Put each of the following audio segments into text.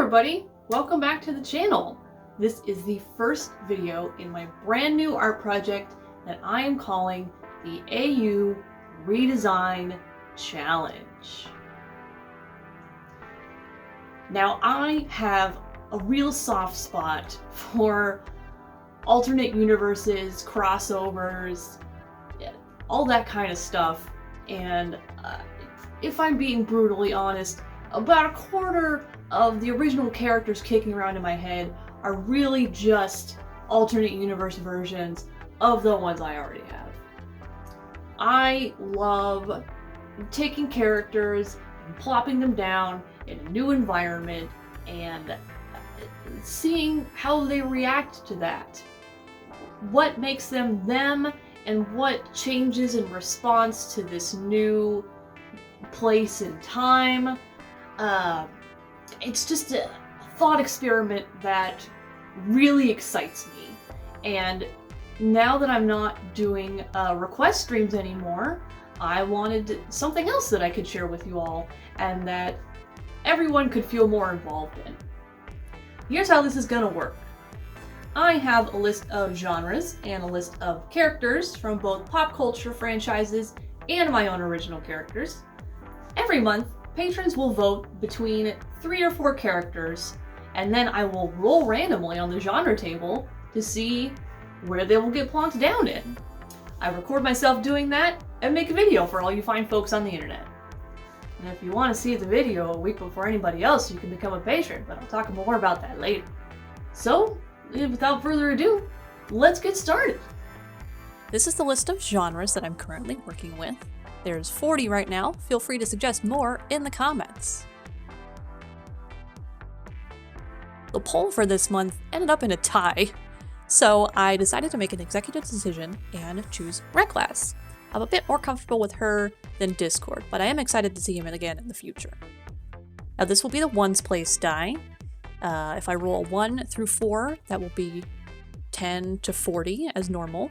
everybody, welcome back to the channel. This is the first video in my brand new art project that I am calling the AU Redesign Challenge. Now I have a real soft spot for alternate universes, crossovers, all that kind of stuff, and if I'm being brutally honest, about a quarter of the original characters kicking around in my head are really just alternate universe versions of the ones I already have. I love taking characters and plopping them down in a new environment and seeing how they react to that. What makes them them and what changes in response to this new place and time. It's just a thought experiment that really excites me. And now that I'm not doing request streams anymore, I wanted something else that I could share with you all and that everyone could feel more involved in. Here's how this is gonna work. I have a list of genres and a list of characters from both pop culture franchises and my own original characters. Every month, patrons will vote between 3 or 4 characters, and then I will roll randomly on the genre table to see where they will get plonked down in. I record myself doing that and make a video for all you fine folks on the internet. And if you want to see the video a week before anybody else, you can become a patron, but I'll talk more about that later. So, without further ado, let's get started. This is the list of genres that I'm currently working with. There's 40 right now. Feel free to suggest more in the comments. The poll for this month ended up in a tie, so I decided to make an executive decision and choose Reclass. I'm a bit more comfortable with her than Discord, but I am excited to see him again in the future. Now this will be the ones place die. If I roll 1 through 4, that will be 10 to 40 as normal.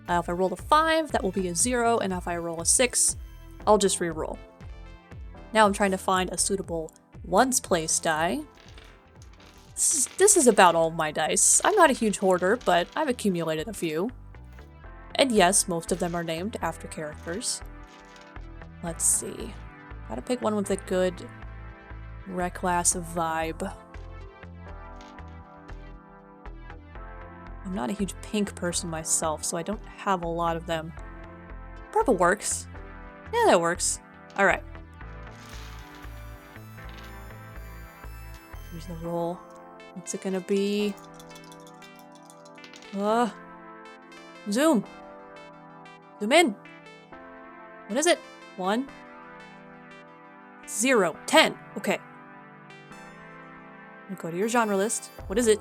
If I roll a 5, that will be a 0, and if I roll a 6, I'll just re-roll. Now I'm trying to find a suitable ones place die. This is about all my dice. I'm not a huge hoarder, but I've accumulated a few. And yes, most of them are named after characters. Let's see. Gotta pick one with a good Reclass vibe. I'm not a huge pink person myself, so I don't have a lot of them. Purple works. Yeah, that works. Alright. Here's the roll. What's it gonna be? Zoom! Zoom in! What is it? 1, 0, 10. Okay. Go to your genre list. What is it?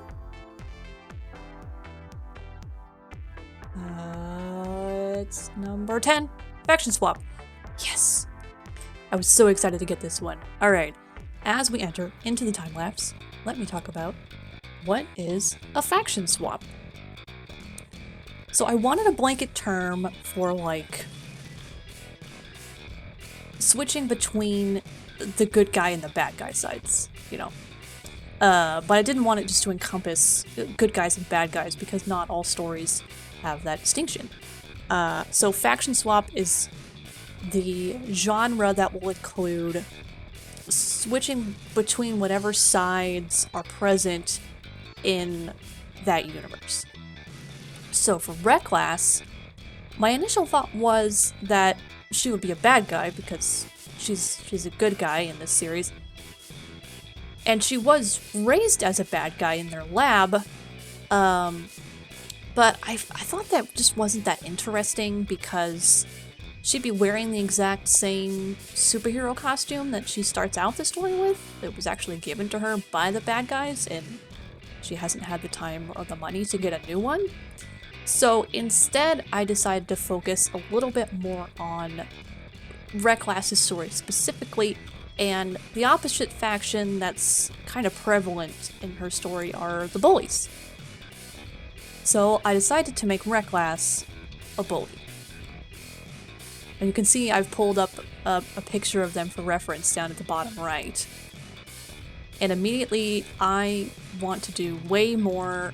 It's number 10. Faction swap. Yes! I was so excited to get this one. Alright, as we enter into the time lapse, let me talk about what is a faction swap. So I wanted a blanket term for like switching between the good guy and the bad guy sides, you know. But I didn't want it just to encompass good guys and bad guys because not all stories have that distinction. So faction swap is the genre that will include switching between whatever sides are present in that universe. So for Reclass, my initial thought was that she would be a bad guy because she's a good guy in this series. And she was raised as a bad guy in their lab, but I thought that just wasn't that interesting because she'd be wearing the exact same superhero costume that she starts out the story with. It was actually given to her by the bad guys, and she hasn't had the time or the money to get a new one. So instead, I decided to focus a little bit more on Reclass's story specifically, and the opposite faction that's kind of prevalent in her story are the bullies. So I decided to make Reclass a bully. And you can see I've pulled up a picture of them for reference down at the bottom right. And immediately I want to do way more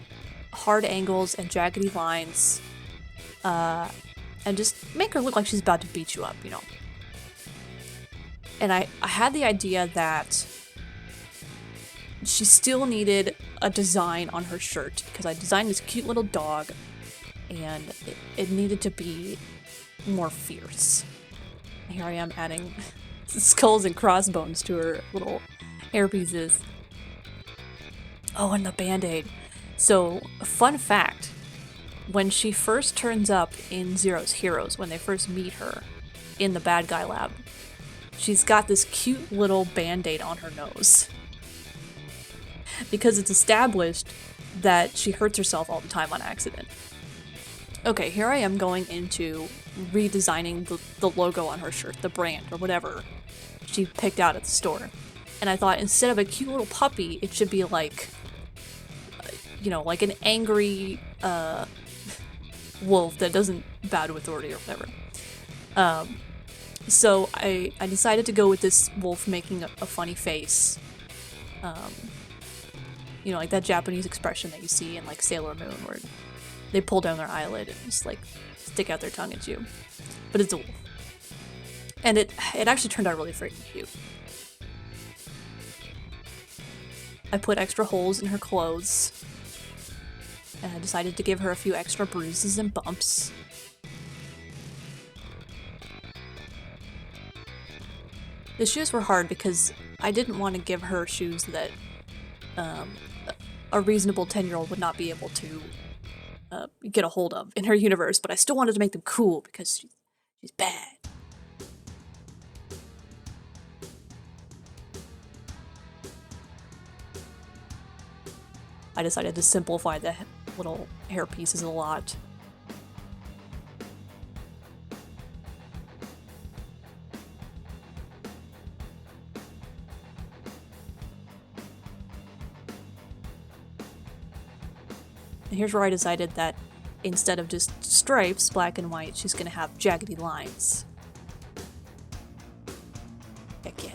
hard angles and jaggedy lines, and just make her look like she's about to beat you up, you know. And I had the idea that she still needed a design on her shirt, because I designed this cute little dog, and it needed to be more fierce. Here I am adding skulls and crossbones to her little hairpieces. Oh, and the band-aid. So, fun fact, when she first turns up in Zero's Heroes, when they first meet her in the bad guy lab, she's got this cute little band-aid on her nose. Because it's established that she hurts herself all the time on accident. Okay, here I am going into redesigning the logo on her shirt, the brand, or whatever she picked out at the store. And I thought instead of a cute little puppy, it should be like, you know, like an angry wolf that doesn't bow to authority or whatever. So I decided to go with this wolf making a funny face. You know, like that Japanese expression that you see in like Sailor Moon where they pull down their eyelid and just like stick out their tongue at you. But it's a wolf. And it actually turned out really freaking cute. I put extra holes in her clothes. And I decided to give her a few extra bruises and bumps. The shoes were hard because I didn't want to give her shoes that a reasonable 10-year-old would not be able to get a hold of in her universe, but I still wanted to make them cool because she's bad. I decided to simplify the little hair pieces a lot. And here's where I decided that instead of just stripes, black and white, she's gonna have jaggedy lines. Heck yeah.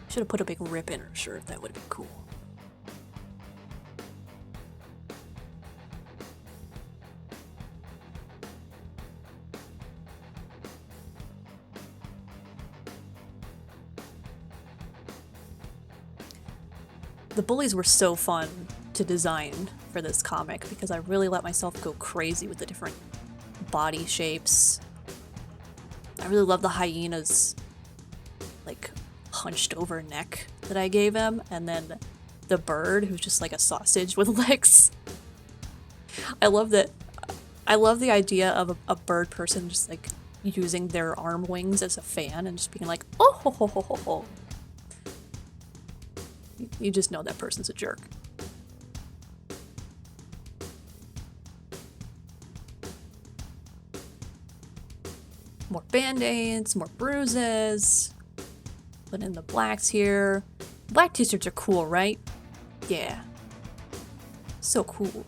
Should have put a big rip in her shirt, that would have been cool. The bullies were so fun to design for this comic because I really let myself go crazy with the different body shapes. I really love the hyena's like hunched over neck that I gave him, and then the bird who's just like a sausage with legs. I love that. I love the idea of a bird person just like using their arm wings as a fan and just being like, oh ho ho ho ho ho. You just know that person's a jerk. More band-aids, more bruises. Put in the blacks here. Black t-shirts are cool, right? Yeah. So cool.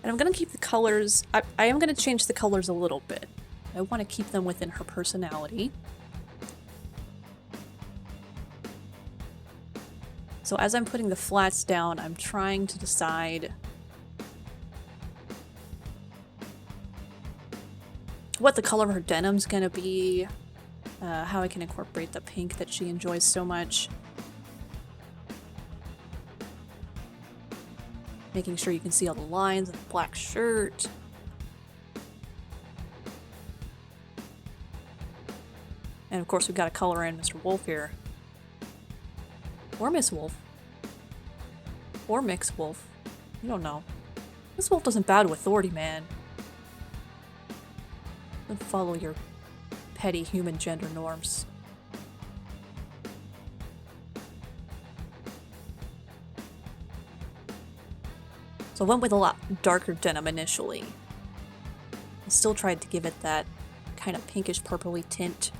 And I'm gonna keep the colors, I am gonna change the colors a little bit. I want to keep them within her personality. So as I'm putting the flats down, I'm trying to decide what the color of her denim's gonna be, how I can incorporate the pink that she enjoys so much. Making sure you can see all the lines of the black shirt. And of course we've got to color in Mr. Wolf here. Or Miss Wolf. Or Mix Wolf. You don't know. This wolf doesn't bow to authority, man. Don't follow your petty human gender norms. So I went with a lot darker denim initially. I still tried to give it that kind of pinkish purpley tint.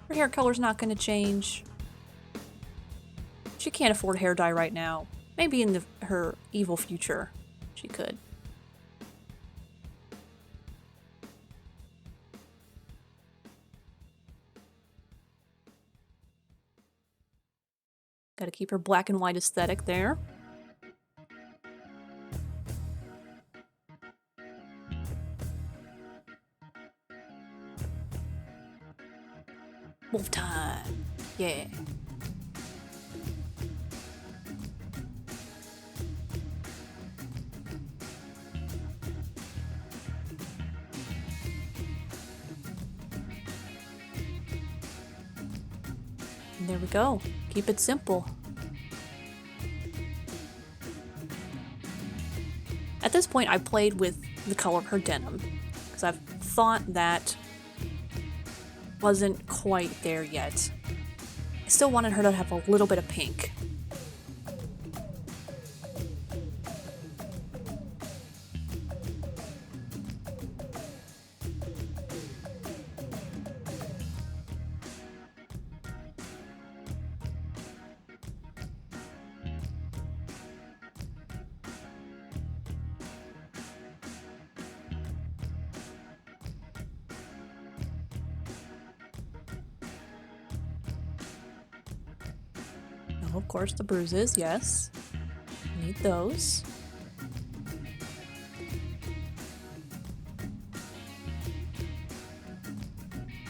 Her hair color's not going to change. She can't afford hair dye right now. Maybe in her evil future, she could. Gotta keep her black and white aesthetic there. Wolf time. Yeah. And there we go. Keep it simple. At this point, I played with the color of her denim because I've thought that wasn't quite there yet. I still wanted her to have a little bit of pink. Oh, of course, the bruises, yes. Need those.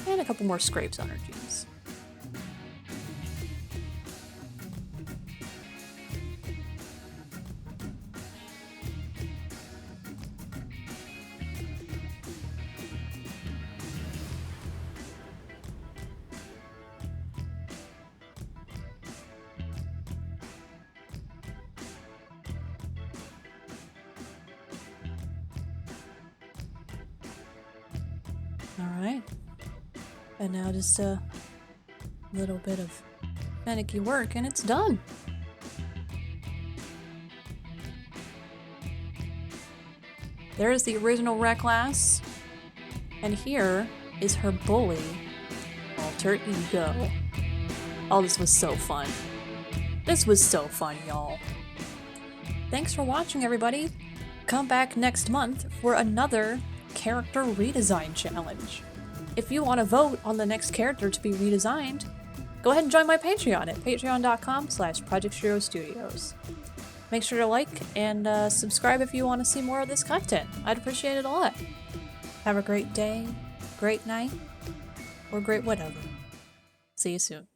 And a couple more scrapes on her jeans. Alright. And now just a little bit of finicky work and it's done. There's the original Reclass. And here is her bully, Alter Ego. Oh, this was so fun. This was so fun, y'all. Thanks for watching, everybody. Come back next month for another character redesign challenge. If you want to vote on the next character to be redesigned, go ahead and join my Patreon at patreon.com/ProjectZeroStudios. Make sure to like and subscribe if you want to see more of this content. I'd appreciate it a lot. Have a great day, great night, or great whatever. See you soon.